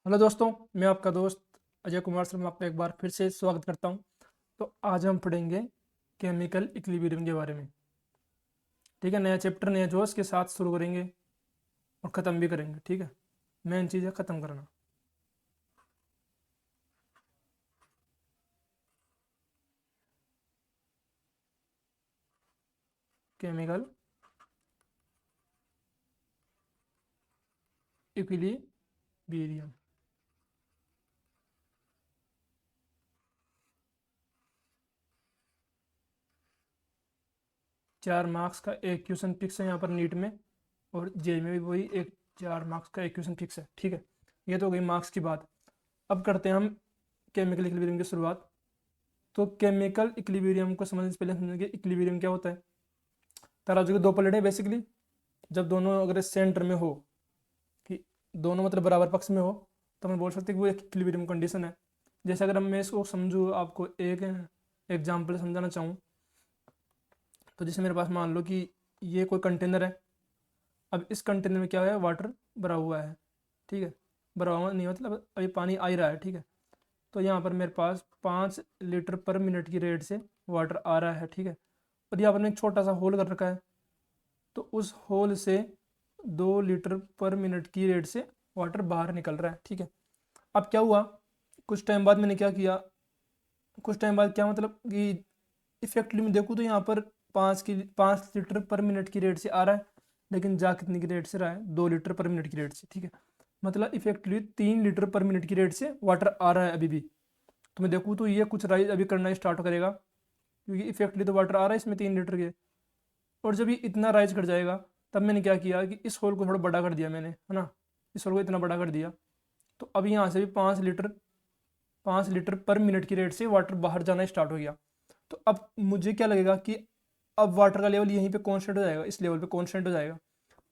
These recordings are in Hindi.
हेलो दोस्तों, मैं आपका दोस्त अजय कुमार शर्मा आपका एक बार फिर से स्वागत करता हूं। तो आज हम पढ़ेंगे केमिकल इक्विलिब्रियम के बारे में। ठीक है, नया चैप्टर नया जोश के साथ शुरू करेंगे और ख़त्म भी करेंगे। ठीक है, मेन चीज़ है ख़त्म करना। Chemical equilibrium. चार मार्क्स का एक क्वेश्चन फिक्स है यहाँ पर नीट में, और जे में भी वही एक 4 मार्क्स का एक क्वेश्चन फिक्स है। ठीक है, ये तो हो गई मार्क्स की बात। अब करते हैं हम केमिकल इक्विलिब्रियम की शुरुआत। तो केमिकल इक्विलिब्रियम को समझने से पहले समझेंगे इक्विलिब्रियम क्या होता है। तराजू के दो पलड़े बेसिकली, जब दोनों अगर सेंटर में हो, कि दोनों मतलब बराबर पक्ष में हो, तो हम बोल सकते हैं कि वो एक इक्विलिब्रियम कंडीशन है। जैसे अगर मैं इसको समझूँ, आपको एक एग्जांपल समझाना चाहूँ, तो जैसे मेरे पास मान लो कि ये कोई कंटेनर है। अब इस कंटेनर में क्या है, वाटर भरा हुआ है। ठीक है, भरा हुआ नहीं मतलब अभी पानी आ ही रहा है। ठीक है, तो यहाँ पर मेरे पास 5 लीटर पर मिनट की रेट से वाटर आ रहा है। ठीक है, और यहाँ पर मैंने एक छोटा सा होल कर रखा है, तो उस होल से 2 लीटर पर मिनट की रेट से वाटर बाहर निकल रहा है। ठीक है, अब क्या हुआ, कुछ टाइम बाद मैंने क्या किया, कुछ टाइम बाद क्या मतलब कि इफेक्टली में देखूँ तो यहाँ पर 5 लीटर पर मिनट की रेट से आ रहा है, लेकिन जा कितनी की रेट से रहा है, 2 लीटर पर मिनट की रेट से। ठीक है, मतलब इफेक्टली 3 लीटर पर मिनट की रेट से वाटर आ रहा है अभी भी। तो मैं देखूँ तो ये कुछ राइज अभी करना स्टार्ट करेगा, क्योंकि इफेक्टली तो वाटर आ रहा है इसमें 3 लीटर के। और जब ये इतना राइज कर जाएगा, तब मैंने क्या किया कि इस होल को थोड़ा बड़ा कर दिया मैंने, है ना। इस होल को इतना बड़ा कर दिया, तो अब यहाँ से भी 5 लीटर पर मिनट की रेट से वाटर बाहर जाना स्टार्ट हो गया। तो अब मुझे क्या लगेगा कि अब वाटर का लेवल यहीं पे कांस्टेंट हो जाएगा, इस लेवल पे कांस्टेंट हो जाएगा।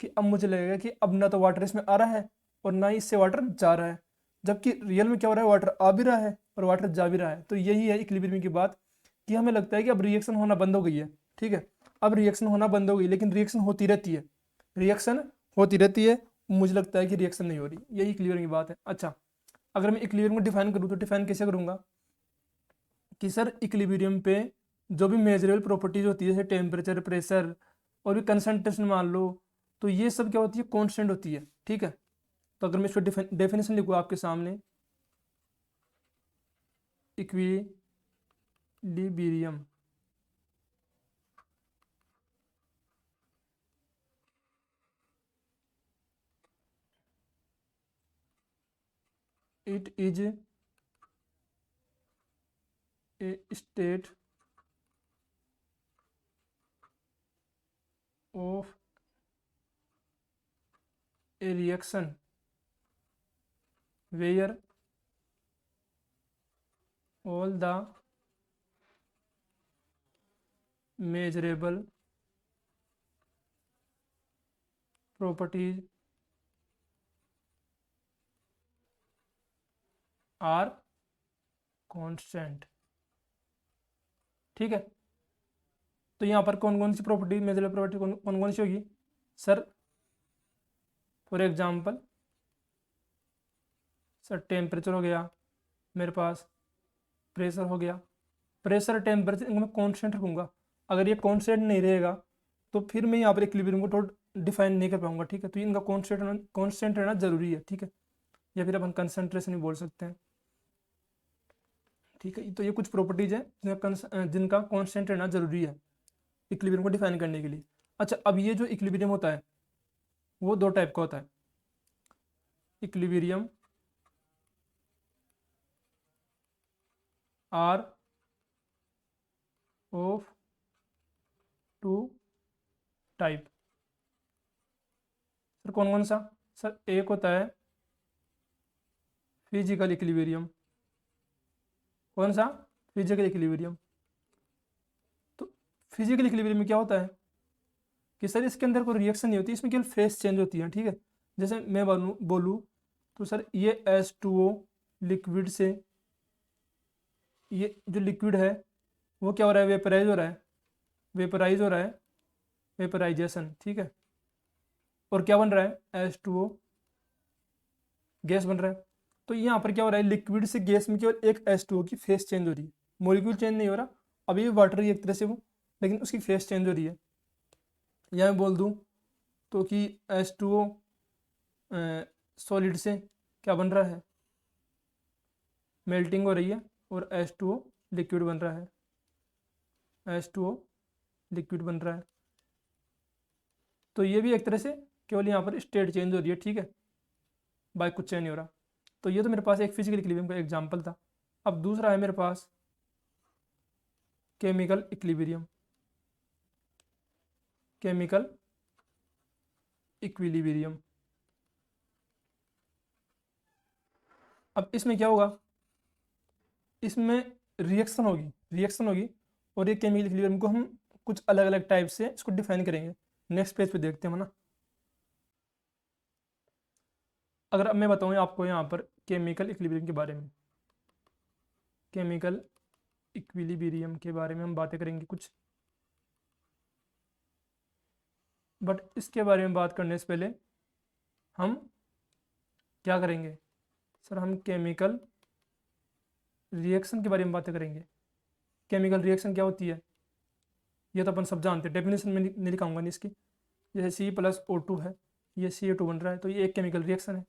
कि अब मुझे लगेगा कि अब ना तो वाटर इसमें आ रहा है और ना ही इससे वाटर जा रहा है। जबकि रियल में क्या हो रहा है, वाटर आ भी रहा है और वाटर जा भी रहा है। तो यही है इक्विलिब्रियम की बात, कि हमें लगता है कि अब रिएक्शन होना बंद हो गई है। ठीक है, अब रिएक्शन होना बंद हो गई, लेकिन रिएक्शन होती रहती है। रिएक्शन होती रहती है, मुझे लगता है कि रिएक्शन नहीं हो रही। यही इक्विलिब्रियम की बात है। अच्छा, अगर मैं इक्विलिब्रियम को डिफाइन करूँ तो डिफाइन कैसे करूँगा, कि सर इक्विलिब्रियम पे जो भी मेजरेबल प्रॉपर्टीज होती है, जैसे टेम्परेचर, प्रेशर और भी कंसंट्रेशन मान लो, तो ये सब क्या होती है, कांस्टेंट होती है। ठीक है, तो अगर मैं इसको डेफिनेशन लिखूँ आपके सामने, equilibrium it is a state of a reaction where all the measurable properties are constant। ठीक है, तो यहाँ पर कौन कौन सी प्रॉपर्टी, मेजरेबल प्रॉपर्टी कौन कौन सी होगी sir. For example sir, temperature हो गया मेरे पास, प्रेशर हो गया। प्रेशर टेम्परेचर इनको मैं कांस्टेंट रखूंगा। अगर ये कांस्टेंट नहीं रहेगा, तो फिर मैं यहाँ पर इक्विलिब्रियम को थोड़ा डिफाइन नहीं कर पाऊंगा। ठीक है, तो इनका कांस्टेंट रहना जरूरी है। ठीक है, या फिर अपन कंसंट्रेशन भी बोल सकते हैं। ठीक है, तो ये कुछ प्रॉपर्टीज है जिनका कांस्टेंट रहना जरूरी है इक्विलिब्रियम को डिफाइन करने के लिए। अच्छा, अब ये जो इक्विलिब्रियम होता है वो दो टाइप का होता है। Equilibrium are of two type. Sir कौन कौन सा, सर एक होता है फिजिकल इक्विलिब्रियम। कौन सा, फिजिकल इक्विलिब्रियम। तो फिजिकल इक्विलिब्रियम में क्या होता है कि सर इसके अंदर कोई रिएक्शन नहीं होती, इसमें केवल फेस चेंज होती है। ठीक है, जैसे मैं बोलूँ तो सर ये H2O लिक्विड से, ये जो लिक्विड है वो क्या हो रहा है, वेपराइज हो रहा है, वेपराइज हो रहा है, वेपराइजेशन। ठीक है, और क्या बन रहा है, H2O गैस बन रहा है। तो यहाँ पर क्या हो रहा है, लिक्विड से गैस में केवल एक H2O की फेस चेंज हो रही है, मॉलिक्यूल चेंज नहीं हो रहा। अभी भी वाटर ही एक तरह से वो, लेकिन उसकी फेस चेंज हो रही है। या मैं बोल दूँ तो कि H2O सॉलिड से क्या बन रहा है, मेल्टिंग हो रही है, और H2O लिक्विड बन रहा है, H2O लिक्विड बन रहा है। तो ये भी एक तरह से केवल यहाँ पर स्टेट चेंज हो रही है, ठीक है, बाय कुछ चेंज नहीं हो रहा। तो ये तो मेरे पास एक फिजिकल इक्विलिब्रियम का एग्जांपल था। अब दूसरा है मेरे पास केमिकल इक्विलिब्रियम। केमिकल इक्विलिब्रियम, अब इसमें क्या होगा, इसमें रिएक्शन होगी और ये केमिकल इक्विलिब्रियम को हम कुछ अलग अलग टाइप से इसको डिफाइन करेंगे। नेक्स्ट पेज पे देखते हैं ना। अगर अब मैं बताऊँ आपको यहाँ पर केमिकल इक्विलिब्रियम के बारे में, केमिकल इक्विलिब्रियम के बारे में हम बातें करेंगे कुछ, बट इसके बारे में बात करने से पहले हम क्या करेंगे सर, हम केमिकल रिएक्शन के बारे में बातें करेंगे। केमिकल रिएक्शन क्या होती है ये तो अपन सब जानते हैं, डेफिनेशन में नहीं लिखाऊंगा नहीं इसकी। जैसे C+O2 है, ये Ca2 बन रहा है, तो ये एक केमिकल रिएक्शन है।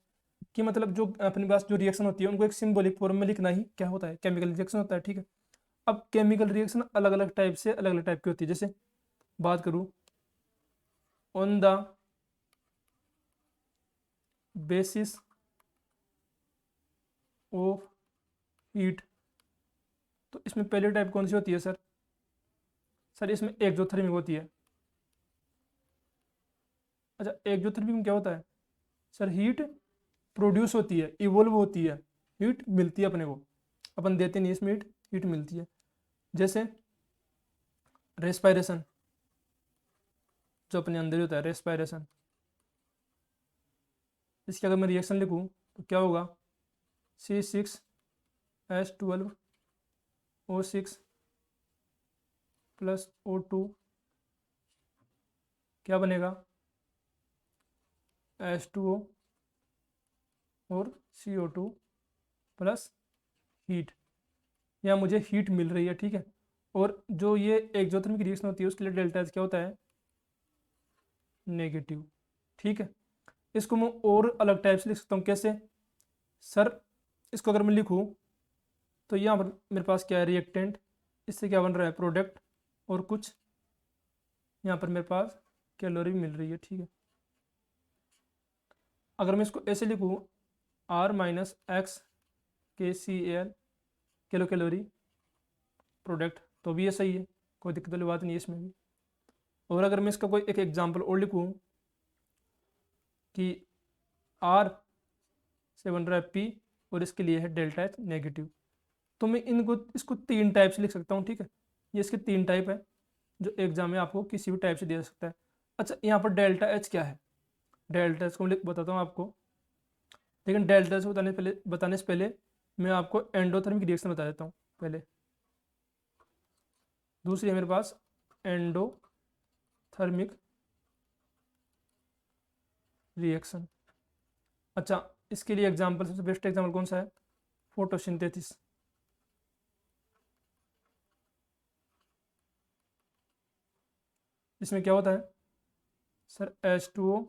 कि मतलब जो अपने पास जो रिएक्शन होती है उनको एक सिंबॉलिक फॉर्म में लिखना ही क्या होता है, केमिकल रिएक्शन होता है, ठीक है। अब केमिकल रिएक्शन अलग अलग टाइप से अलग अलग टाइप की होती है। जैसे बात करूँ on the basis of heat, तो इसमें पहली टाइप कौन सी होती है सर, सर इसमें एक्सोथर्मिक होती है। अच्छा, एक्सोथर्मिक में क्या होता है सर, हीट प्रोड्यूस होती है, इवोल्व होती है, हीट मिलती है अपने को, अपन देते नहीं इसमें हीट, हीट मिलती है। जैसे रेस्पायरेशन, जो अपने अंदर ही होता है रेस्पायरेशन, इसकी अगर मैं रिएक्शन लिखूँ तो क्या होगा, C6H12O6 प्लस O2 क्या बनेगा, H2O और CO2 प्लस हीट, या मुझे हीट मिल रही है, ठीक है। और जो ये एक्सोथर्मिक रिएक्शन होती है उसके लिए डेल्टा एच क्या होता है, नेगेटिव, ठीक है। इसको मैं और अलग टाइप से लिख सकता हूँ, कैसे सर, इसको अगर मैं लिखूँ तो यहाँ पर मेरे पास क्या है, रिएक्टेंट, इससे क्या बन रहा है, प्रोडक्ट, और कुछ यहाँ पर मेरे पास कैलोरी मिल रही है, ठीक है। अगर मैं इसको ऐसे लिखूँ R-X KCl kilo calorie product, तो भी ये सही है, कोई दिक्कत वाली बात नहीं है इसमें भी। और अगर मैं इसका कोई एक एग्जांपल और लिखूँ कि R से बन रहा है P और इसके लिए है डेल्टा एच नेगेटिव, तो मैं इनको इसको तीन टाइप से लिख सकता हूँ, ठीक है। ये इसके तीन टाइप है जो एग्जाम में आपको किसी भी टाइप से दे सकता है। अच्छा, यहाँ पर डेल्टा एच क्या है, डेल्टा एच को मैं बताता हूँ आपको, लेकिन डेल्टा एच बताने से पहले मैं आपको एंडोथर्मिक रिएक्शन बता देता हूँ पहले। दूसरी है मेरे पास एंडोथर्मिक रिएक्शन। अच्छा, इसके लिए एग्जांपल, सबसे बेस्ट एग्जांपल कौन सा है, फोटोसिंथेसिस। इसमें क्या होता है सर, H2O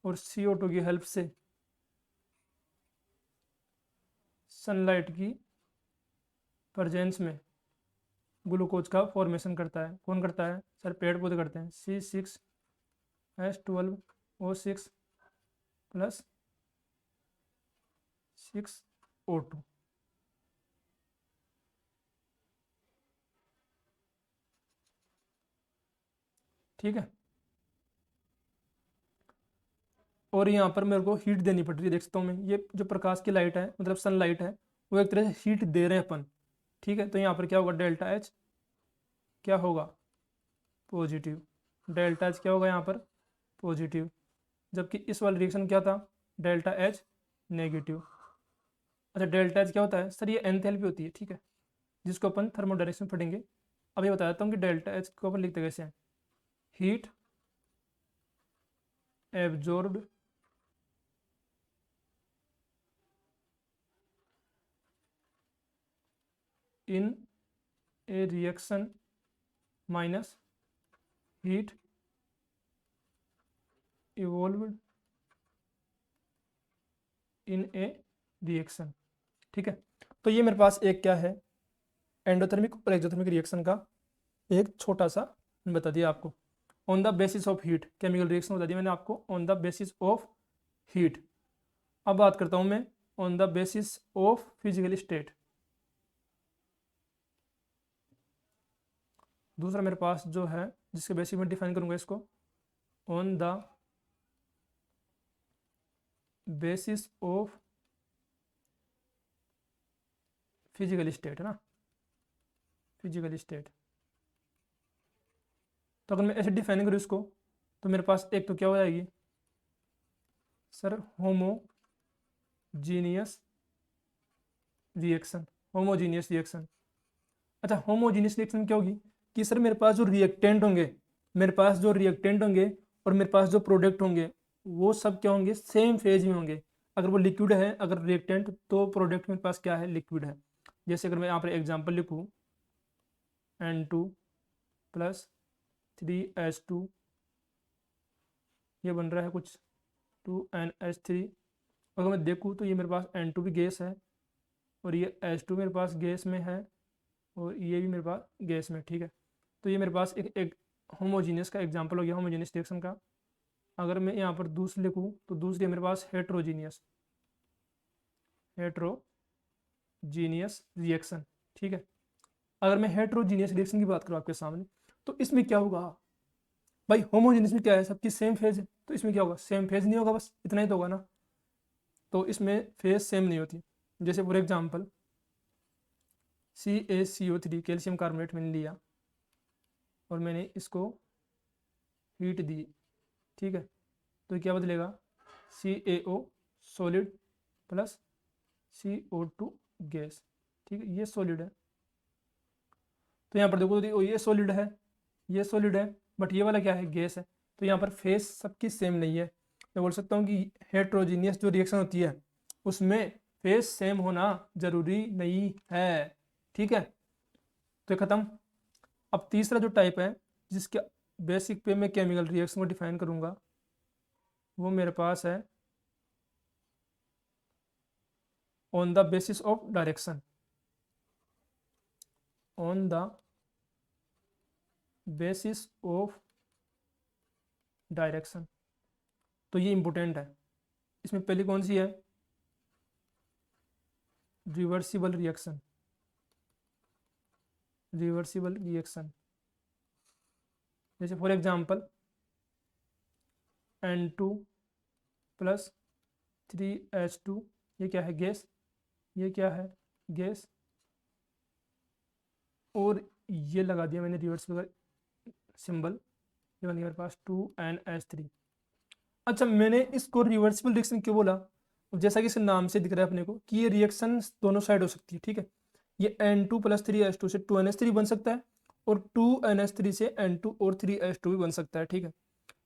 और CO2 की हेल्प से सनलाइट की प्रेजेंस में ग्लूकोज का फॉर्मेशन करता है। कौन करता है सर, पेड़ पौधे करते हैं। C6H12O6 प्लस 6O2, ठीक है। और यहाँ पर मेरे को हीट देनी पड़ रही है, देख सकता हूँ मैं, ये जो प्रकाश की लाइट है मतलब सनलाइट है, वो एक तरह से हीट दे रहे हैं अपन, ठीक है। तो यहाँ पर क्या होगा, डेल्टा एच क्या होगा, पॉजिटिव, डेल्टा एच क्या होगा यहाँ पर, पॉजिटिव। जबकि इस वाले रिएक्शन क्या था, डेल्टा एच नेगेटिव। अच्छा, डेल्टा एच क्या होता है सर, ये एंथैल्पी होती है, ठीक है, जिसको अपन थर्मोडायनेमिक्स में पढ़ेंगे। अब ये बता देता हूँ कि डेल्टा एच को अपन लिखते कैसे हैं, हीट एब्जॉर्ब्ड इन ए रिएक्शन माइनस हीट इवॉल्व्ड इन ए रिएक्शन। ठीक है, तो ये मेरे पास एक क्या है, एंडोथर्मिक और एक्सोथर्मिक रिएक्शन का एक छोटा सा बता दिया आपको। On the basis of heat, chemical reaction बता दिया मैंने आपको on the basis of heat. अब बात करता हूं मैं on the basis of physical state. दूसरा मेरे पास जो है जिसके बेसिस में डिफाइन करूंगा इसको, on the basis of physical state, है ना, फिजिकल स्टेट। तो अगर मैं ऐसे डिफाइन करूँ इसको तो मेरे पास एक तो क्या हो जाएगी sir, homogeneous reaction, homogeneous reaction. अच्छा, होमोजीनियस रिएक्शन क्या होगी कि सर मेरे पास जो रिएक्टेंट होंगे, मेरे पास जो रिएक्टेंट होंगे और मेरे पास जो प्रोडक्ट होंगे वो सब क्या होंगे, सेम फेज में होंगे। अगर वो लिक्विड है, अगर रिएक्टेंट, तो प्रोडक्ट मेरे पास क्या है, लिक्विड है। जैसे अगर मैं यहाँ पर एग्जांपल लिखूँ N2 प्लस 3H2, ये बन रहा है कुछ 2NH3। अगर मैं देखूँ तो ये मेरे पास N2 भी गैस है और ये H2 मेरे पास गैस में है और ये भी मेरे पास गैस में। ठीक है, तो ये मेरे पास एक होमोजीनियस का एग्जांपल हो गया, होमोजीनियस रिएक्शन का। अगर मैं यहाँ पर दूसरी लिखूँ तो दूसरी मेरे पास हेट्रोजीनियस, हेट्रोजीनियस रिएक्शन। ठीक है, अगर मैं हेट्रोजीनियस रिएक्शन की बात करूँ आपके सामने तो इसमें क्या होगा भाई, होमोजीनियस में क्या है, सबकी सेम फेज है, तो इसमें क्या होगा, सेम फेज नहीं होगा, बस इतना ही तो होगा ना। तो इसमें फेज सेम नहीं होती। जैसे for example CaCO3 calcium carbonate मैंने लिया और मैंने इसको हीट दी। ठीक है, तो क्या बदलेगा, CaO solid plus CO2 gas. ठीक है, ये सॉलिड है। तो यहाँ पर देखो तो ये सॉलिड है, ये सॉलिड है, बट ये वाला क्या है, गैस है। तो यहाँ पर फेज सबकी सेम नहीं है। मैं बोल सकता हूँ कि हेट्रोजीनियस जो रिएक्शन होती है उसमें फेज सेम होना जरूरी नहीं है। ठीक है, तो ये खत्म। अब तीसरा जो टाइप है जिसके बेसिक पे मैं केमिकल रिएक्शन को डिफाइन करूंगा वो मेरे पास है on the basis of direction, on the basis of direction. तो ये इंपॉर्टेंट है। इसमें पहली कौन सी है, रिवर्सिबल रिएक्शन, रिवर्सिबल रिएक्शन। जैसे for example N2 plus 3H2, ये क्या है, गैस, ये क्या है, गैस, और ये लगा दिया मैंने रिवर्सिबल सिंबल, ये बन गया मेरे पास 2NH3। अच्छा, मैंने इसको रिवर्सिबल रिएक्शन क्यों बोला, जैसा कि इस नाम से दिख रहा है अपने को कि ये रिएक्शन दोनों साइड हो सकती है। ठीक है, ये N2 प्लस 3H2 से 2NH3 बन सकता है और 2NH3 से N2 और 3H2 भी बन सकता है। ठीक है,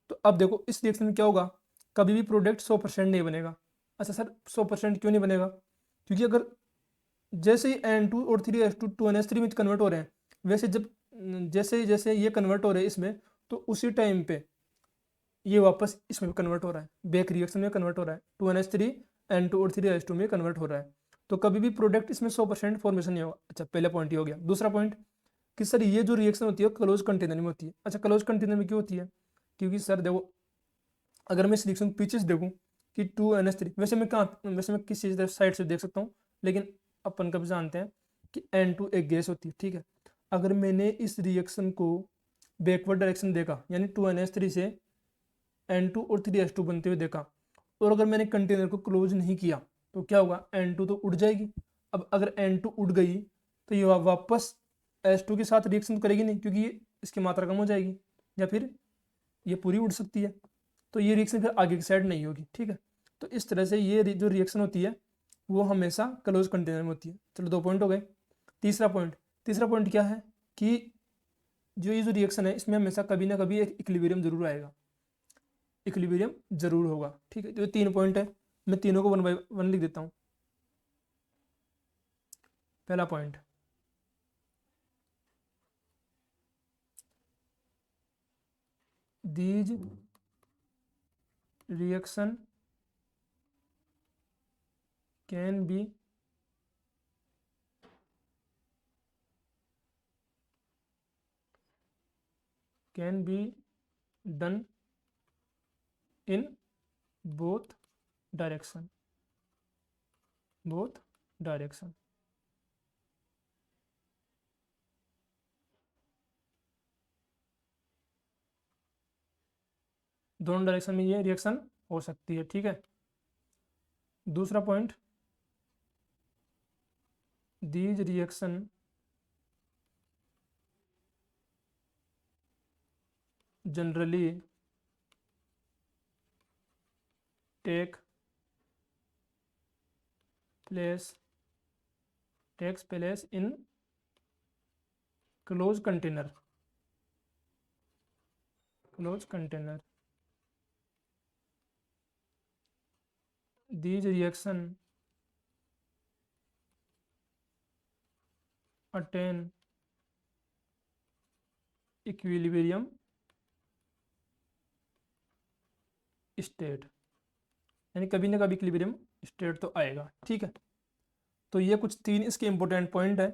तो अब देखो इस रिएक्शन में क्या होगा, कभी भी प्रोडक्ट 100% नहीं बनेगा। अच्छा सर 100% क्यों नहीं बनेगा, क्योंकि अगर जैसे ही N2 और 3H2 2NH3 में कन्वर्ट हो रहे हैं, वैसे जब जैसे जैसे ये कन्वर्ट हो रहे हैं इसमें, तो उसी टाइम पे ये वापस इसमें कन्वर्ट हो रहा है, बैक रिएक्शन में कन्वर्ट हो रहा है, 2NH3 N2 और 3H2 में कन्वर्ट हो रहा है। तो कभी भी प्रोडक्ट इसमें 100% फॉर्मेशन नहीं होगा। अच्छा, पहला पॉइंट ये हो गया। दूसरा पॉइंट कि सर ये जो रिएक्शन होती है क्लोज कंटेनर में होती है। अच्छा, क्लोज कंटेनर में क्यों होती है, क्योंकि सर देखो अगर मैं इस रिएक्शन पीछे से देखूँ कि 2NH3, वैसे मैं किस चीज़ साइड से देख सकता हूँ, लेकिन अपन कब जानते हैं कि N2 एक गैस होती है। ठीक है, अगर मैंने इस रिएक्शन को बैकवर्ड डायरेक्शन देखा, यानी 2NH3 से N2 और 3H2 बनते हुए देखा, और अगर मैंने कंटेनर को क्लोज नहीं किया तो क्या होगा, N2 तो उड़ जाएगी। अब अगर N2 उड़ गई तो ये वापस H2 के साथ रिएक्शन तो करेगी नहीं, क्योंकि इसकी मात्रा कम हो जाएगी, या फिर ये पूरी उड़ सकती है, तो ये रिएक्शन फिर आगे की साइड नहीं होगी। ठीक है, तो इस तरह से ये जो रिएक्शन होती है वो हमेशा क्लोज कंटेनर में होती है। चलो 2 पॉइंट हो गए। तीसरा पॉइंट क्या है कि जो ये जो रिएक्शन है इसमें हमेशा कभी ना कभी एक इक्विलिब्रियम जरूर आएगा, इक्विलिब्रियम जरूर होगा। ठीक है, तो ये 3 पॉइंट है, मैं तीनों को 1 बाय 1 लिख देता हूँ। पहला point, these reaction can be done in both direction, both direction। दोनों डायरेक्शन में ये रिएक्शन हो सकती है, ठीक है। दूसरा point, these reaction generally take place takes place in closed container, closed container। These reaction attain equilibrium state, यानी कभी ना कभी इक्विलिब्रियम स्टेट तो आएगा, ठीक है। तो ये कुछ 3 इसके इंपॉर्टेंट पॉइंट है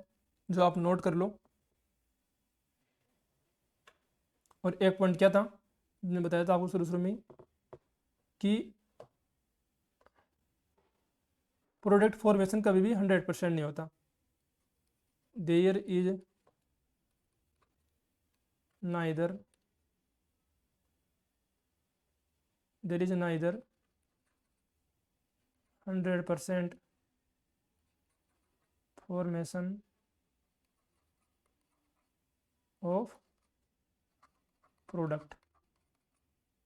जो आप नोट कर लो। और एक पॉइंट क्या था, मैंने बताया था आपको शुरू में कि प्रोडक्ट फॉर्मेशन कभी भी 100% नहीं होता। There is neither 100% formation of product,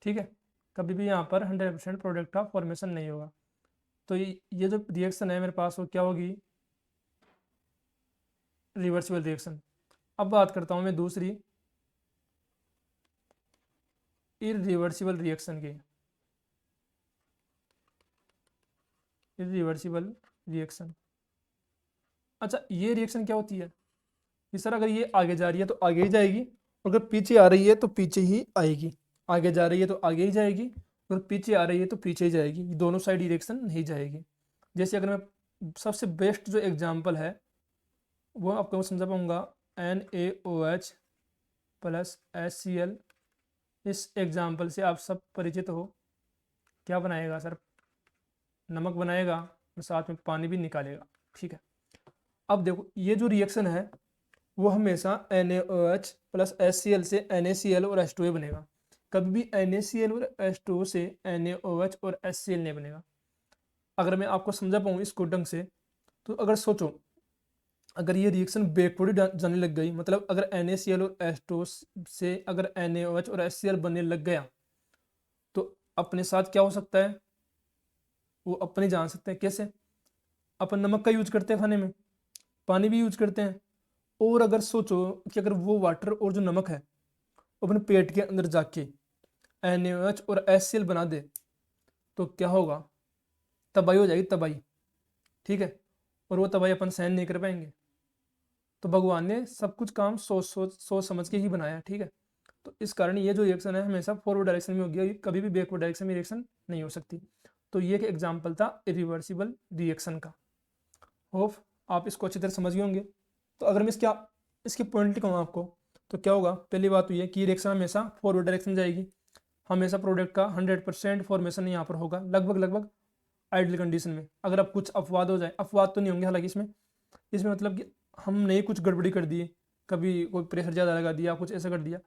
ठीक है। कभी भी यहाँ पर 100% प्रोडक्ट का फॉर्मेशन नहीं होगा। तो ये जो रिएक्शन है मेरे पास वो क्या होगी, रिवर्सिबल रिएक्शन। अब बात करता हूँ मैं दूसरी इरिवर्सिबल रिएक्शन की। इरिवर्सिबल रिएक्शन, अच्छा ये रिएक्शन क्या होती है कि सर अगर ये आगे जा रही है तो आगे ही जाएगी, और अगर पीछे आ रही है तो पीछे ही आएगी। आगे जा रही है तो आगे ही जाएगी, और पीछे आ रही है तो पीछे ही जाएगी, दोनों साइड रिएक्शन नहीं जाएगी। जैसे अगर मैं सबसे बेस्ट जो एग्जांपल है वो आपको समझा पाऊंगा, NaOH प्लस HCl। इस एग्जाम्पल से आप सब परिचित हो। क्या बनाएगा सर, नमक बनाएगा और साथ में पानी भी निकालेगा, ठीक है। अब देखो ये जो रिएक्शन है वो हमेशा NaOH प्लस HCl से NaCl और H2O बनेगा। कभी भी NaCl और H2O से NaOH और HCl नहीं बनेगा। अगर मैं आपको समझा पाऊँ इसको ढंग से, तो अगर सोचो अगर ये रिएक्शन बैकवर्ड जाने लग गई, मतलब अगर NaCl और H2O से अगर NaOH और HCl बनने लग गया तो अपने साथ क्या हो सकता है, वो अपने जान सकते हैं। कैसे, अपन नमक का यूज करते हैं खाने में, पानी भी यूज करते हैं, और अगर सोचो कि अगर वो वाटर और जो नमक है वो अपने पेट के अंदर जाके NaOH और HCl बना दे तो क्या होगा, तबाही हो जाएगी, तबाही, ठीक है। और वो तबाही अपन सहन नहीं कर पाएंगे। तो भगवान ने सब कुछ काम सोच समझ के ही बनाया, ठीक है। तो इस कारण ये जो रिएक्शन है हमेशा फॉरवर्ड डायरेक्शन में होगी, कभी भी बैकवर्ड डायरेक्शन में रिएक्शन नहीं हो सकती। तो ये एक एग्जाम्पल था इरिवर्सिबल रिएक्शन का। होप आप इसको अच्छी तरह समझ गए होंगे। तो अगर मैं इसके पॉइंट लिखाऊँ आपको तो क्या होगा, पहली बात तो ये कि रिएक्शन हमेशा फॉरवर्ड डायरेक्शन जाएगी, हमेशा प्रोडक्ट का 100% फॉर्मेशन यहाँ पर होगा, लगभग आइडियल कंडीशन में। अगर अब कुछ अपवाद हो जाए, अपवाद तो नहीं होंगे हालांकि इसमें मतलब कि हमने कुछ गड़बड़ी कर दी, कभी कोई प्रेशर ज़्यादा लगा दिया, कुछ ऐसा कर दिया,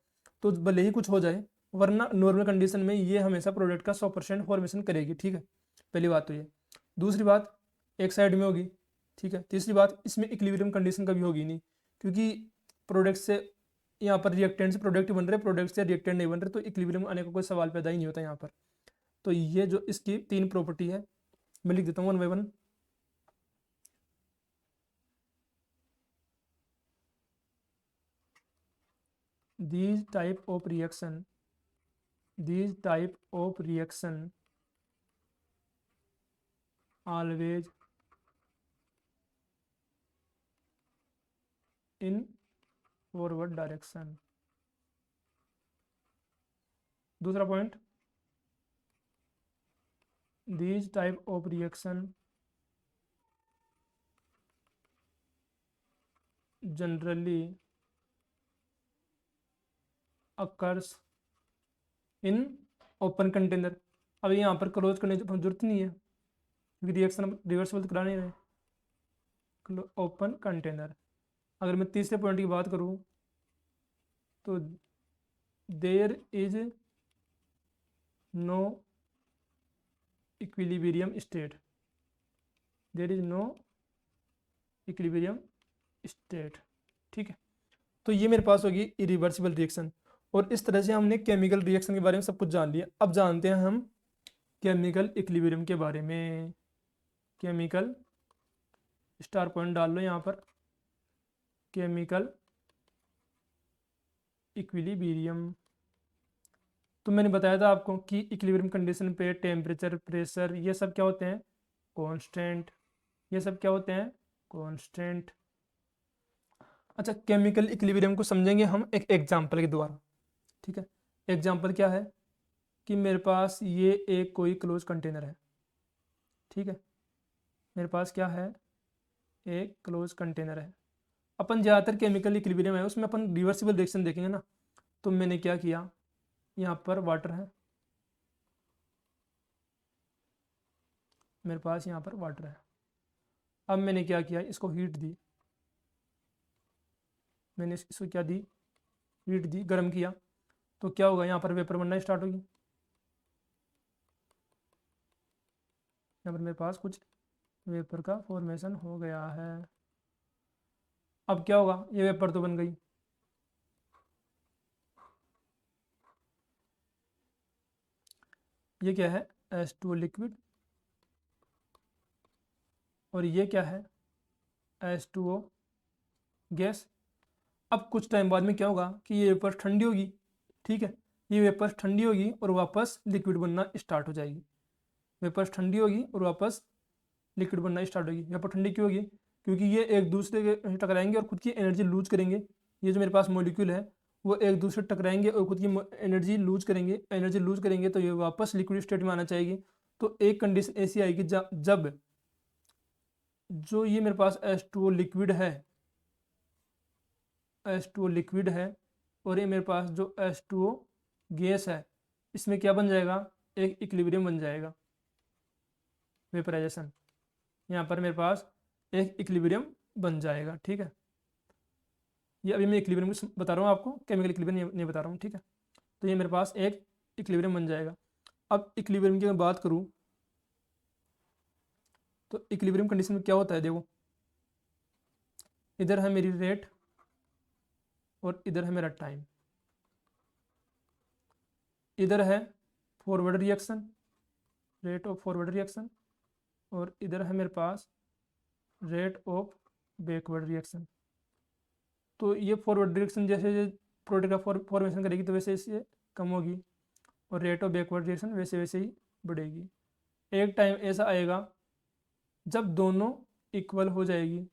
तो भले ही कुछ हो जाए, वरना नॉर्मल कंडीशन में ये हमेशा प्रोडक्ट का 100% फॉर्मेशन करेगी, ठीक है। पहली बात तो ये। दूसरी बात एक साइड में होगी, ठीक है। तीसरी बात इसमें इक्विलिब्रियम कंडीशन कभी होगी नहीं, क्योंकि प्रोडक्ट से यहाँ पर रिएक्टेंट से प्रोडक्ट बन रहे, प्रोडक्ट से रिएक्टेंट नहीं बन रहे, तो इक्विलिब्रियम आने का कोई सवाल पैदा ही नहीं होता यहाँ पर। तो ये जो इसकी 3 प्रॉपर्टी है मैं लिख देता हूँ 1 bye 1। these type of reaction always in forward direction, दूसरा point, these type of reaction generally occurs in open container। अब यहाँ पर क्लोज करने की जरूरत नहीं है क्योंकि रिएक्शन रिवर्सिबल तो करा नहीं रहे। Open container. अगर मैं तीसरे पॉइंट की बात करूँ तो there is no equilibrium state, there is no equilibrium state. ठीक है, तो ये मेरे पास होगी इरिवर्सिबल रिएक्शन। और इस तरह से हमने केमिकल रिएक्शन के बारे में सब कुछ जान लिया। अब जानते हैं हम केमिकल इक्विलिब्रियम के बारे में। केमिकल स्टार पॉइंट डाल लो यहाँ पर, केमिकल इक्विलिब्रियम। तो मैंने बताया था आपको कि इक्विलिब्रियम कंडीशन पे टेम्परेचर, प्रेशर, ये सब क्या होते हैं, कांस्टेंट। ये सब क्या होते हैं, कांस्टेंट। अच्छा, केमिकल इक्विलिब्रियम को समझेंगे हम एक एग्जांपल के द्वारा। ठीक है, एग्जांपल क्या है कि मेरे पास ये एक कोई क्लोज कंटेनर है। ठीक है, मेरे पास क्या है, एक क्लोज कंटेनर है। अपन ज़्यादातर केमिकल इक्विलिब्रियम है उसमें अपन रिवर्सिबल रिएक्शन देखेंगे ना। तो मैंने क्या किया, यहाँ पर वाटर है, मेरे पास यहाँ पर वाटर है। अब मैंने क्या किया, इसको हीट दी, मैंने इसको क्या दी, हीट दी, गर्म किया। तो क्या होगा, यहाँ पर वेपर बनना स्टार्ट होगी। यहाँ पर मेरे पास कुछ वेपर का फॉर्मेशन हो गया है। अब क्या होगा, ये वेपर तो बन गई। ये क्या है, H2O लिक्विड, और ये क्या है, H2O गैस। अब कुछ टाइम बाद में क्या होगा कि ये वेपर ठंडी होगी। ठीक है, ये वेपर ठंडी होगी और वापस लिक्विड बनना स्टार्ट हो जाएगी। वेपर ठंडी होगी और वापस लिक्विड बनना स्टार्ट होगी। वेपर ठंडी क्यों होगी, क्योंकि ये एक दूसरे के टकराएंगे और खुद की एनर्जी लूज करेंगे। ये जो मेरे पास मॉलिक्यूल है वो एक दूसरे टकराएंगे और खुद की एनर्जी लूज करेंगे। एनर्जी लूज करेंगे तो ये वापस लिक्विड स्टेट में आना चाहिए। तो एक कंडीशन ऐसी आएगी जब जो ये मेरे पास H2O लिक्विड है, H2O लिक्विड है, और ये मेरे पास जो H2O गैस है, इसमें क्या बन जाएगा, एक इक्विलिब्रियम बन जाएगा, वेपराइजेशन। यहाँ पर मेरे पास एक इक्विलिब्रियम बन जाएगा। ठीक है, ये अभी मैं इक्विलिब्रियम बता रहा हूँ आपको, केमिकल इक्विलिब्रियम नहीं बता रहा हूँ। ठीक है, तो ये मेरे पास एक इक्विलिब्रियम बन जाएगा। अब इक्विलिब्रियम की मैं बात करूँ तो इक्विलिब्रियम कंडीशन में क्या होता है, देखो इधर है मेरी रेट और इधर है मेरा टाइम। इधर है forward reaction, rate of forward reaction, और इधर है मेरे पास रेट ऑफ बैकवर्ड रिएक्शन। तो ये फॉरवर्ड रिएक्शन जैसे प्रोडक्ट का फॉर्मेशन करेगी तो वैसे इससे कम होगी, और रेट ऑफ बैकवर्ड रिएक्शन वैसे वैसे ही बढ़ेगी। एक टाइम ऐसा आएगा जब दोनों इक्वल हो जाएगी,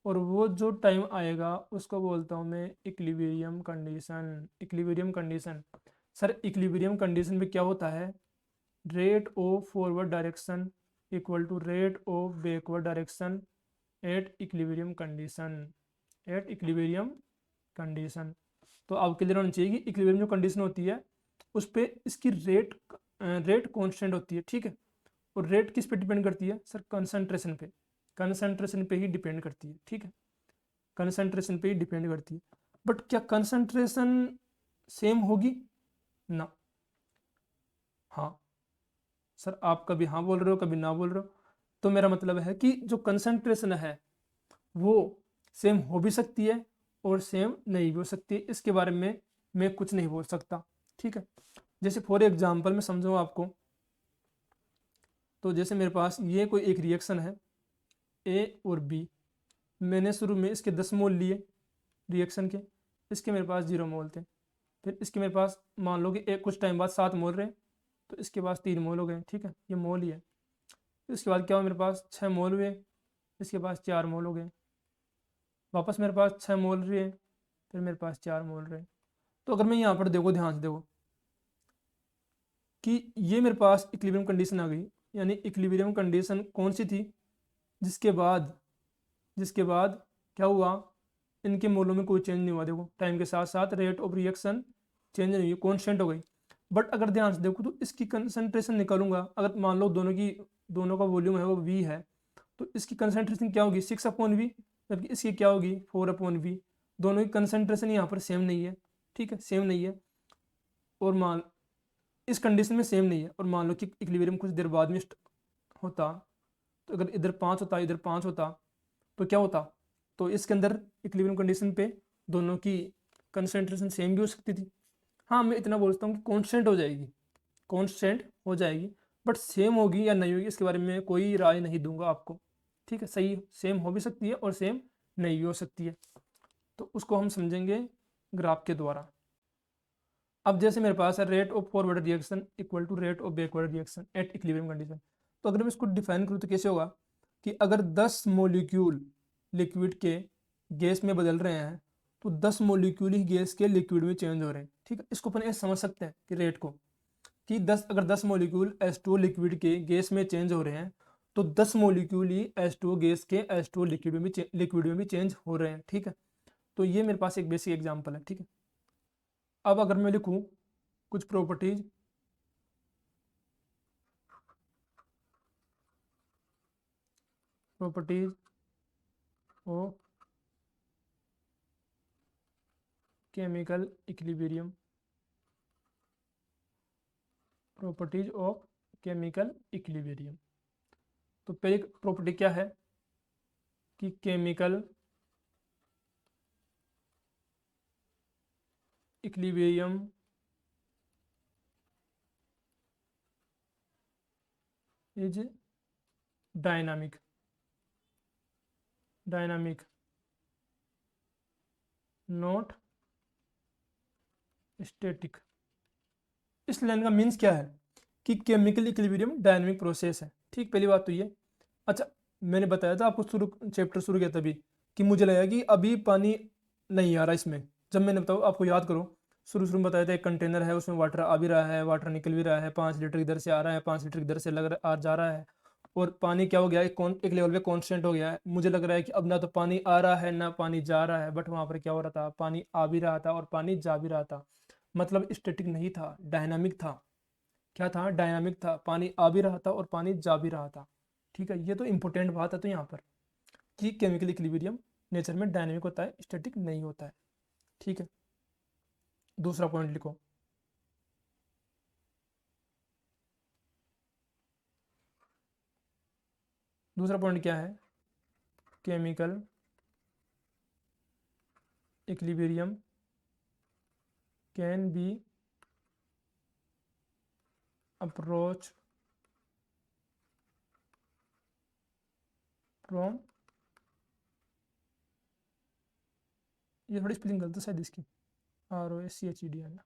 और वो जो टाइम आएगा उसको बोलता हूँ मैं equilibrium condition. Equilibrium condition, sir equilibrium condition में क्या होता है, rate of forward direction equal to rate of backward direction at equilibrium condition, at equilibrium condition. तो आपके लिए होना चाहिए कि इक्विलिब्रियम जो कंडीशन होती है उस पर इसकी रेट कांस्टेंट होती है। ठीक है, और रेट किस पे डिपेंड करती है, सर कंसंट्रेशन पे, कंसंट्रेशन पे ही डिपेंड करती है। ठीक है, कंसंट्रेशन पे ही डिपेंड करती है। बट क्या कंसंट्रेशन सेम होगी ना, हाँ सर आप कभी हाँ बोल रहे हो कभी ना बोल रहे हो। तो मेरा मतलब है कि जो कंसंट्रेशन है वो सेम हो भी सकती है और सेम नहीं भी हो सकती है, इसके बारे में मैं कुछ नहीं बोल सकता। ठीक है, जैसे फॉर एग्जांपल मैं समझाऊँ आपको, तो जैसे मेरे पास ये कोई एक रिएक्शन है ए और बी, मैंने शुरू में इसके 10 मोल लिए रिएक्शन के, इसके मेरे पास 0 मोल थे। फिर इसके मेरे पास मान लो कि एक कुछ टाइम बाद 7 मोल रहे, तो इसके पास 3 मोल हो गए। ठीक है, ये मोल ही है। इसके बाद क्या हुआ, मेरे पास 6 मोल हुए, इसके पास 4 मोल हो गए। वापस मेरे पास 6 मोल रहे, फिर मेरे पास 4 मोल रहे। तो अगर मैं यहाँ पर देखो, ध्यान से देखो, कि ये मेरे पास इक्विलिब्रियम कंडीशन आ गई, यानी इक्विलिब्रियम कंडीशन कौन सी थी, जिसके बाद क्या हुआ, इनके मोलों में कोई चेंज नहीं हुआ। देखो टाइम के साथ साथ रेट ऑफ रिएक्शन चेंज नहीं हुई, कॉन्स्टेंट हो गई। बट अगर ध्यान से देखो तो इसकी कंसंट्रेशन निकालूंगा, अगर मान लो दोनों का वॉल्यूम है वो V है, तो इसकी कंसंट्रेशन क्या होगी 6/V, जबकि इसकी क्या होगी 4/V। दोनों की कंसंट्रेशन यहाँ पर सेम नहीं है, ठीक है, सेम नहीं है। और मान इस कंडीशन में सेम नहीं है, और मान लो कि इक्विलिब्रियम कुछ देर बाद में होता, तो अगर इधर 5 होता इधर 5 होता तो क्या होता, तो इसके अंदर इक्विलिब्रियम कंडीशन पे दोनों की कंसंट्रेशन सेम भी हो सकती थी। हाँ मैं इतना बोलता हूँ कि कांस्टेंट हो जाएगी, बट सेम होगी या नहीं होगी इसके बारे में कोई राय नहीं दूंगा आपको, ठीक है। सही सेम हो भी सकती है और सेम नहीं भी हो सकती है, तो उसको हम समझेंगे ग्राफ के द्वारा। अब जैसे मेरे पास है rate of forward reaction equal to rate of backward reaction at equilibrium condition, तो अगर मैं इसको डिफाइन करूँ तो कैसे होगा कि अगर 10 मॉलिक्यूल लिक्विड के गैस में बदल रहे हैं तो 10 मॉलिक्यूल ही गैस के लिक्विड में चेंज हो रहे हैं, ठीक है। इसको अपन ऐसे समझ सकते हैं कि रेट को कि 10 अगर 10 मॉलिक्यूल H2O लिक्विड के गैस में चेंज हो रहे हैं तो 10 मॉलिक्यूल ही H2O गैस के H2O लिक्विड में भी चेंज हो रहे हैं, ठीक है। तो ये मेरे पास एक बेसिक एग्जांपल है, ठीक है। अब अगर मैं लिखूं कुछ properties of chemical equilibrium, properties of chemical equilibrium, तो पहली प्रॉपर्टी क्या है कि chemical equilibrium is dynamic not static. इस लाइन का मीन्स क्या है कि केमिकल इक्विलिब्रियम डायनामिक प्रोसेस है, ठीक। पहली बात तो ये। अच्छा मैंने बताया था आपको चैप्टर शुरू किया तभी कि मुझे लगा कि अभी पानी नहीं आ रहा इसमें, जब मैंने बताओ आपको याद करो शुरू में बताया था एक कंटेनर है उसमें वाटर आ भी रहा है, वाटर निकल भी रहा है, 5 लीटर इधर से आ रहा है, 5 लीटर इधर से आ जा रहा है, और पानी क्या हो गया एक लेवल पे कांस्टेंट हो गया है। मुझे लग रहा है कि अब ना तो पानी आ रहा है ना पानी जा रहा है, बट वहां पर क्या हो रहा था, पानी आ भी रहा था और पानी जा भी रहा था, मतलब स्टैटिक नहीं था, डायनामिक था। क्या था, डायनामिक था, पानी आ भी रहा था और पानी जा भी रहा था, ठीक है। ये तो इंपॉर्टेंट बात है तो यहाँ पर कि केमिकल इक्विलिब्रियम नेचर में डायनामिक होता है, स्टैटिक नहीं होता है, ठीक है। दूसरा पॉइंट लिखो, दूसरा पॉइंट क्या है, chemical equilibrium can be approach from, ये थोड़ी स्पेलिंग गलत है शायद इसकी, ROACHED,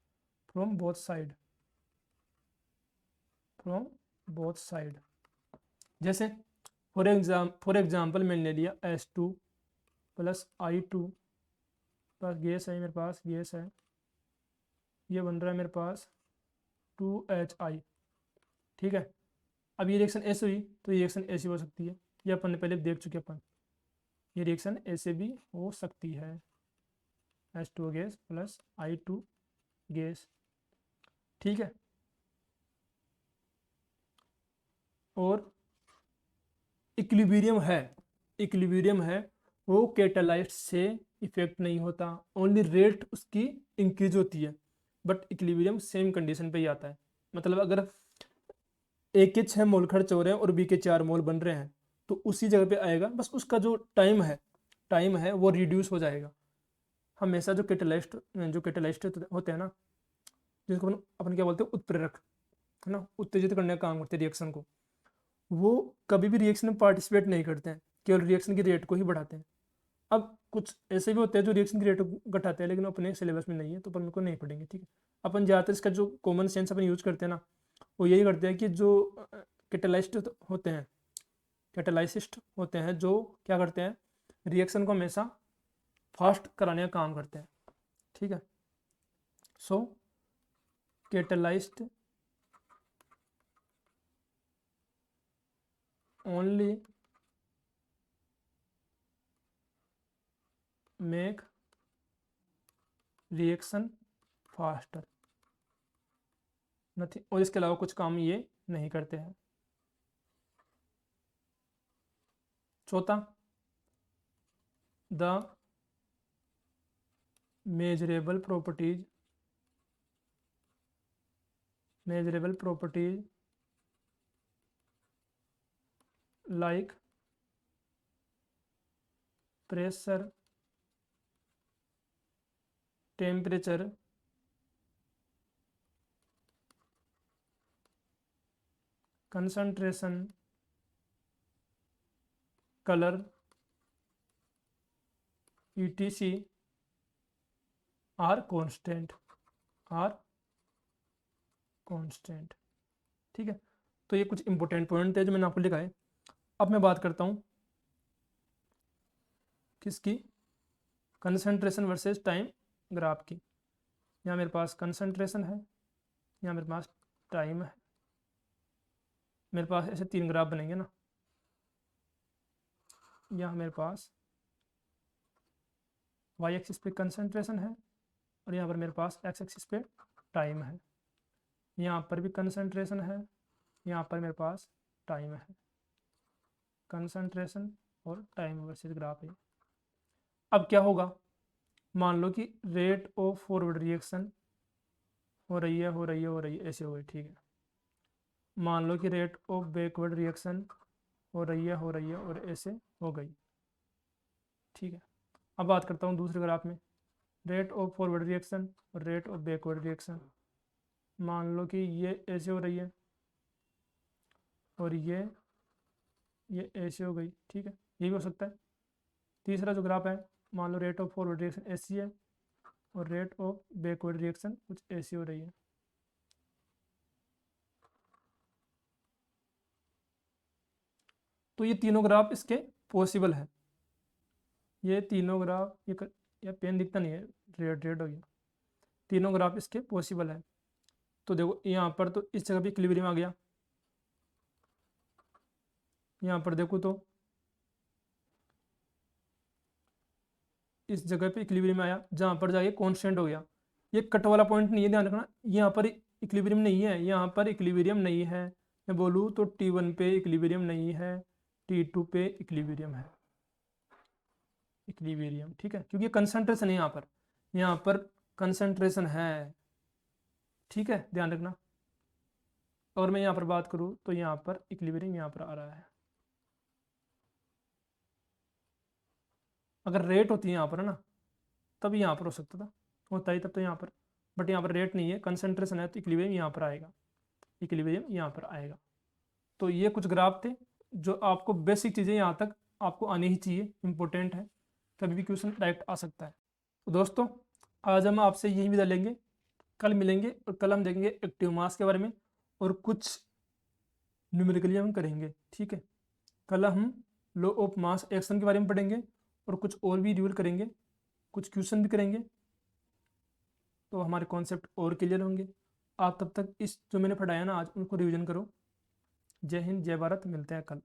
from both side, from both side. जैसे फॉर एग्जाम्पल मैंने ले लिया H2 plus I2 plus gas है मेरे पास, गैस है, ये बन रहा है मेरे पास 2HI, ठीक है। अब ये रिएक्शन ऐसे हुई तो ये रिएक्शन ऐसी हो सकती है, ये अपन ने पहले देख चुके अपन, ये रिएक्शन ऐसे भी हो सकती है, H2O gas plus I2 gas, ठीक है। और इक्विलिब्रियम है वो कैटालाइस्ट से इफेक्ट नहीं होता, ओनली रेट उसकी इंक्रीज होती है, बट इक्विलिब्रियम सेम कंडीशन पे ही आता है। मतलब अगर ए के 6 मोल खर्च हो रहे हैं और बी के 4 मोल बन रहे हैं तो उसी जगह पे आएगा, बस उसका जो टाइम है वो रिड्यूस हो जाएगा। हमेशा जो कैटालाइस्ट होते हैं ना, जिसको अपन क्या बोलते हैं उत्प्रेरक, है ना, उत्तेजित करने का काम करते हैं रिएक्शन को, वो कभी भी रिएक्शन में पार्टिसिपेट नहीं करते हैं, केवल रिएक्शन की रेट को ही बढ़ाते हैं। अब कुछ ऐसे भी होते हैं जो रिएक्शन की रेट घटाते हैं लेकिन अपने सिलेबस में नहीं है तो अपन को नहीं पढ़ेंगे, ठीक है। अपन ज़्यादातर इसका जो कॉमन सेंस अपन यूज करते हैं ना वो यही करते हैं कि जो कैटालाइस्ट होते हैं कैटालाइसिस्ट होते हैं जो क्या करते हैं रिएक्शन को हमेशा फास्ट कराने का काम करते हैं, ठीक है। So catalyst only make reaction faster, nothing, और इसके अलावा कुछ काम ये नहीं करते हैं। चौथा, the measurable properties like pressure, temperature, concentration, colour, etc are constant, ठीक है। तो ये कुछ इंपॉर्टेंट पॉइंट थे जो मैंने आपको लिखा है। अब मैं बात करता हूँ किसकी, कंसंट्रेशन वर्सेस टाइम ग्राफ की। यहाँ मेरे पास कंसंट्रेशन है, यहाँ मेरे पास टाइम है, मेरे पास ऐसे 3 ग्राफ बनेंगे ना। यहाँ मेरे पास वाई एक्सिस पे कंसंट्रेशन है और यहाँ पर मेरे पास एक्स एक्सिस पे टाइम है। यहाँ पर भी कंसंट्रेशन है, यहाँ पर मेरे पास टाइम है। कंसंट्रेशन और टाइम वर्सेस ग्राफ है। अब क्या होगा, मान लो कि रेट ऑफ फॉरवर्ड रिएक्शन हो रही है ऐसे हो गई, ठीक है। मान लो कि रेट ऑफ बैकवर्ड रिएक्शन हो रही है और ऐसे हो गई, ठीक है। अब बात करता हूँ दूसरे ग्राफ में, रेट ऑफ फॉरवर्ड रिएक्शन और रेट ऑफ बैकवर्ड रिएक्शन। मान लो कि ये ऐसे हो रही है और ये ऐसे हो गई, ठीक है, ये भी हो सकता है। तीसरा जो ग्राफ है, मान लो रेट ऑफ फॉरवर्ड रिएक्शन ऐसी है और रेट ऑफ बैकवर्ड रिएक्शन कुछ ऐसी हो रही है। तो ये तीनों ग्राफ इसके पॉसिबल है। ये तीनों ग्राफ, ये पेन दिखता नहीं है, रेड हो गया। तीनों ग्राफ इसके पॉसिबल है। तो देखो यहाँ पर तो इस जगह पे इक्विलिब्रियम आ गया, यहाँ पर देखो तो इस जगह पे इक्विलिब्रियम आया, जहाँ पर जाके कांस्टेंट हो गया। ये कट वाला पॉइंट नहीं है, ध्यान रखना। यहाँ पर इक्विलिब्रियम नहीं है, यहाँ पर इक्विलिब्रियम नहीं है। मैं बोलूँ तो T1 पे इक्विलिब्रियम नहीं है, T2 पे इक्विलिब्रियम है, इक्विलिब्रियम, ठीक है, क्योंकि कंसंट्रेशन है यहाँ पर कंसंट्रेशन है, ठीक है, ध्यान रखना। और मैं यहाँ पर बात करूँ तो यहाँ पर इक्विलिब्रियम यहाँ पर आ रहा है। अगर रेट होती है यहाँ पर है ना, तब यहाँ पर हो सकता था, होता ही तब तो यहाँ पर, बट यहाँ पर रेट नहीं है, कंसंट्रेशन है, तो इक्विलिब्रियम यहाँ पर आएगा, इक्विलिब्रियम यहाँ पर आएगा। तो ये कुछ ग्राफ थे जो आपको बेसिक चीज़ें यहाँ तक आपको आनी ही चाहिए, इंपॉर्टेंट है, कभी भी क्वेश्चन डायरेक्ट आ सकता है। तो दोस्तों आज हम आपसे यही विदा लेंगे, कल मिलेंगे और कल हम देखेंगे एक्टिव मास के बारे में और कुछ न्यूमेरिकली हम करेंगे, ठीक है। कल हम लॉ ऑफ मास एक्शन के बारे में पढ़ेंगे और कुछ और भी रिवील करेंगे, कुछ क्वेश्चन भी करेंगे, तो हमारे कॉन्सेप्ट और क्लियर होंगे। आप तब तक इस जो मैंने पढ़ाया ना आज, उनको रिवीजन करो। जय हिंद, जय भारत, मिलते हैं कल।